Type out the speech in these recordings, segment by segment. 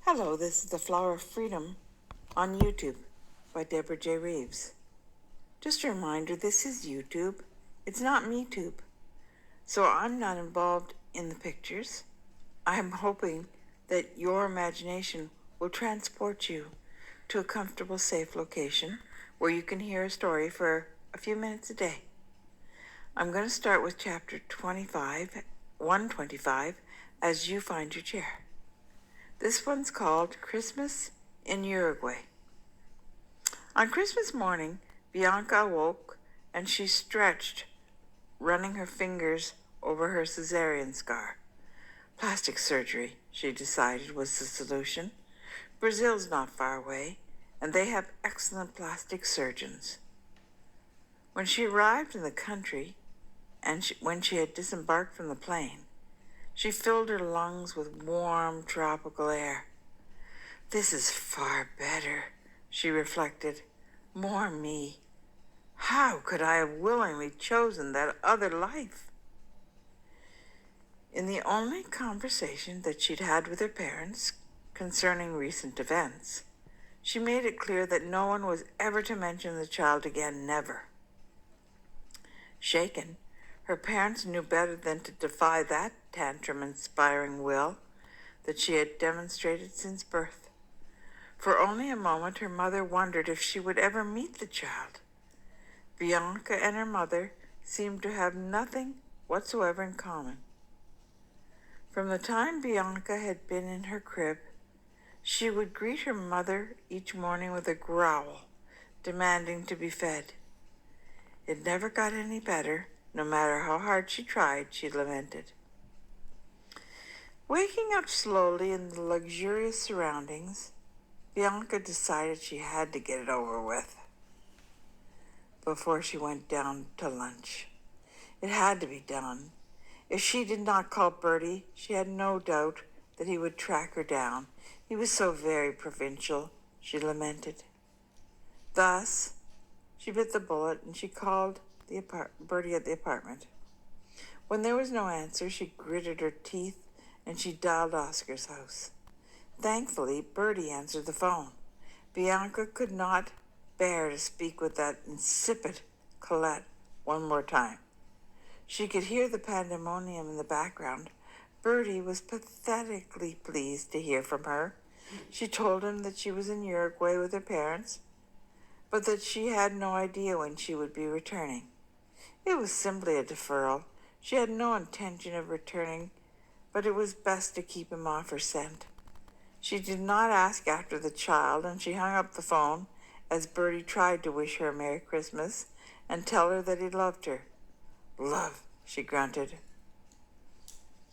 Hello, this is The Flower of Freedom on YouTube by Deborah J. Reeves. Just a reminder, this is YouTube. It's not MeTube. So I'm not involved in the pictures. I'm hoping that your imagination will transport you to a comfortable, safe location where you can hear a story for a few minutes a day. I'm going to start with chapter 125, as you find your chair. This one's called Christmas in Uruguay. On Christmas morning, Bianca awoke and she stretched, running her fingers over her cesarean scar. Plastic surgery, she decided, was the solution. Brazil's not far away, and they have excellent plastic surgeons. When she arrived in the country, and when she had disembarked from the plane, she filled her lungs with warm tropical air. This is far better, she reflected. More me. How could I have willingly chosen that other life? In the only conversation that she'd had with her parents concerning recent events, she made it clear that no one was ever to mention the child again, never. Shaken, her parents knew better than to defy that tantrum-inspiring will that she had demonstrated since birth. For only a moment her mother wondered if she would ever meet the child. Bianca and her mother seemed to have nothing whatsoever in common. From the time Bianca had been in her crib, she would greet her mother each morning with a growl, demanding to be fed. It never got any better, no matter how hard she tried, she lamented. Waking up slowly in the luxurious surroundings, Bianca decided she had to get it over with before she went down to lunch. It had to be done. If she did not call Bertie, she had no doubt that he would track her down. He was so very provincial, she lamented. Thus, she bit the bullet and she called Bertie at the apartment. When there was no answer, she gritted her teeth and she dialed Oscar's house. Thankfully, Bertie answered the phone. Bianca could not bear to speak with that insipid Colette one more time. She could hear the pandemonium in the background. Bertie was pathetically pleased to hear from her. She told him that she was in Uruguay with her parents, but that she had no idea when she would be returning. It was simply a deferral. She had no intention of returning, but it was best to keep him off her scent. She did not ask after the child, and she hung up the phone as Bertie tried to wish her a Merry Christmas and tell her that he loved her. Love, she grunted.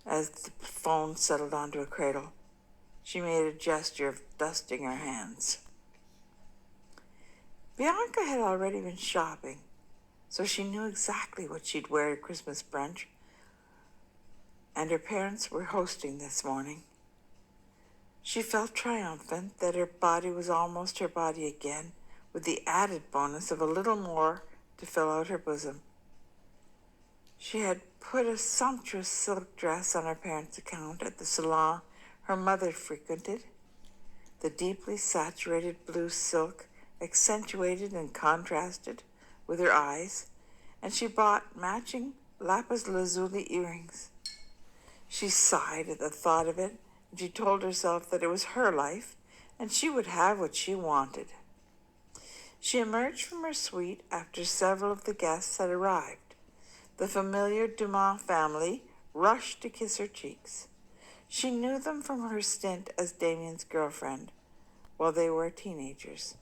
As the phone settled onto a cradle, she made a gesture of dusting her hands. Bianca had already been shopping, so she knew exactly what she'd wear at Christmas brunch, and her parents were hosting this morning. She felt triumphant that her body was almost her body again, with the added bonus of a little more to fill out her bosom. She had put a sumptuous silk dress on her parents' account at the salon her mother frequented. The deeply saturated blue silk accentuated and contrasted with her eyes, and she bought matching lapis lazuli earrings. She sighed at the thought of it, and she told herself that it was her life, and she would have what she wanted. She emerged from her suite after several of the guests had arrived. The familiar Dumas family rushed to kiss her cheeks. She knew them from her stint as Damien's girlfriend while they were teenagers.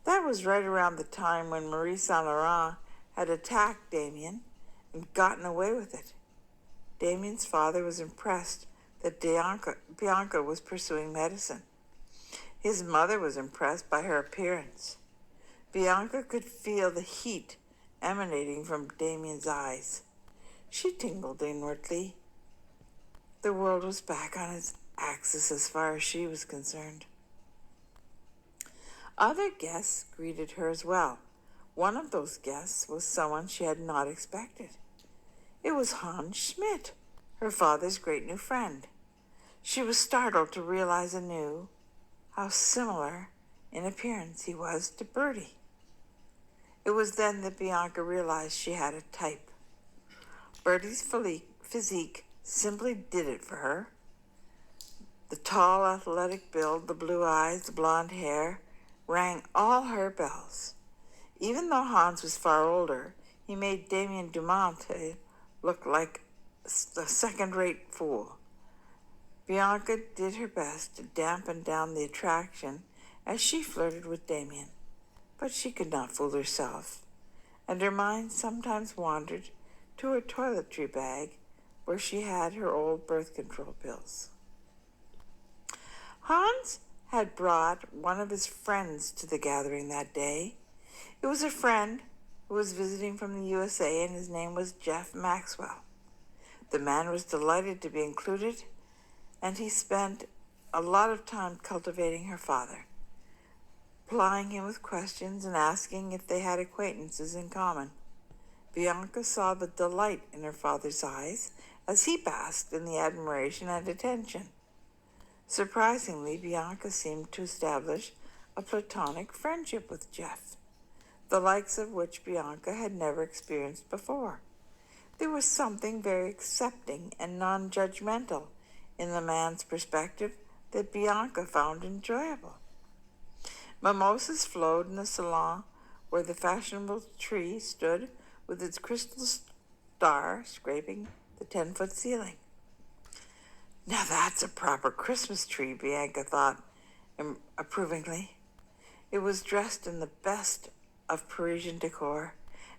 That was right around the time when Marie Saint Laurent had attacked Damien and gotten away with it. Damien's father was impressed that Bianca was pursuing medicine. His mother was impressed by her appearance. Bianca could feel the heat emanating from Damien's eyes. She tingled inwardly. The world was back on its axis as far as she was concerned. Other guests greeted her as well. One of those guests was someone she had not expected. It was Hans Schmidt, her father's great new friend. She was startled to realize anew how similar in appearance he was to Bertie. It was then that Bianca realized she had a type. Bertie's physique simply did it for her. The tall, athletic build, the blue eyes, the blonde hair rang all her bells. Even though Hans was far older, he made Damien Dumont look like a second-rate fool. Bianca did her best to dampen down the attraction as she flirted with Damien, but she could not fool herself, and her mind sometimes wandered to her toiletry bag where she had her old birth control pills. Hans had brought one of his friends to the gathering that day. It was a friend who was visiting from the USA, and his name was Jeff Maxwell. The man was delighted to be included, and he spent a lot of time cultivating her father, plying him with questions and asking if they had acquaintances in common. Bianca saw the delight in her father's eyes as he basked in the admiration and attention. Surprisingly, Bianca seemed to establish a platonic friendship with Jeff, the likes of which Bianca had never experienced before. There was something very accepting and non-judgmental in the man's perspective that Bianca found enjoyable. Mimosas flowed in the salon where the fashionable tree stood with its crystal star scraping the 10-foot ceiling. Now that's a proper Christmas tree, Bianca thought approvingly. It was dressed in the best of Parisian decor,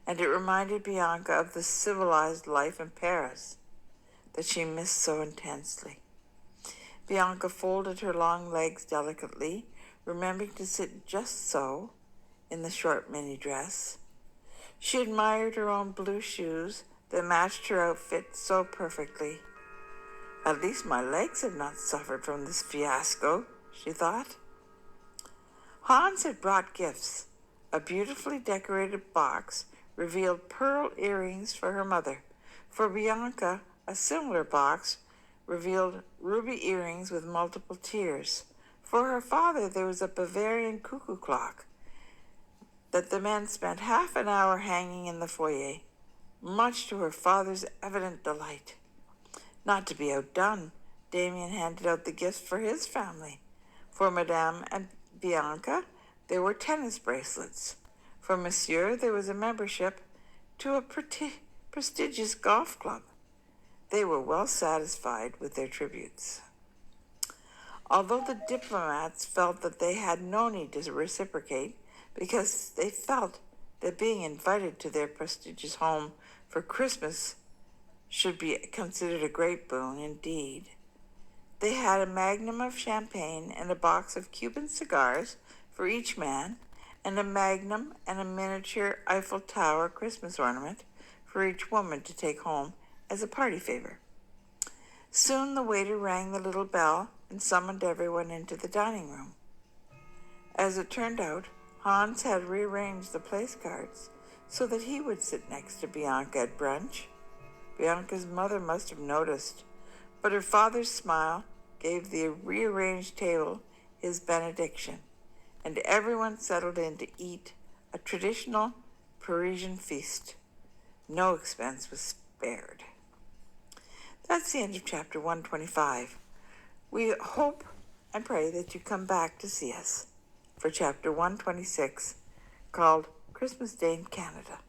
and it reminded Bianca of the civilized life in Paris that she missed so intensely. Bianca folded her long legs delicately, remembering to sit just so in the short mini dress. She admired her own blue shoes that matched her outfit so perfectly. At least my legs have not suffered from this fiasco, she thought. Hans had brought gifts. A beautifully decorated box revealed pearl earrings for her mother. For Bianca, a similar box revealed ruby earrings with multiple tiers. For her father, there was a Bavarian cuckoo clock that the men spent half an hour hanging in the foyer, much to her father's evident delight. Not to be outdone, Damien handed out the gifts for his family. For Madame and Bianca, there were tennis bracelets. For Monsieur, there was a membership to a prestigious golf club. They were well satisfied with their tributes. Although the diplomats felt that they had no need to reciprocate because they felt that being invited to their prestigious home for Christmas should be considered a great boon indeed. They had a magnum of champagne and a box of Cuban cigars for each man, and a magnum and a miniature Eiffel Tower Christmas ornament for each woman to take home as a party favor. Soon the waiter rang the little bell and summoned everyone into the dining room. As it turned out, Hans had rearranged the place cards so that he would sit next to Bianca at brunch. Bianca's mother must have noticed, but her father's smile gave the rearranged table his benediction, and everyone settled in to eat a traditional Parisian feast. No expense was spared. That's the end of chapter 125. We hope and pray that you come back to see us for chapter 126, called Christmas Day in Canada.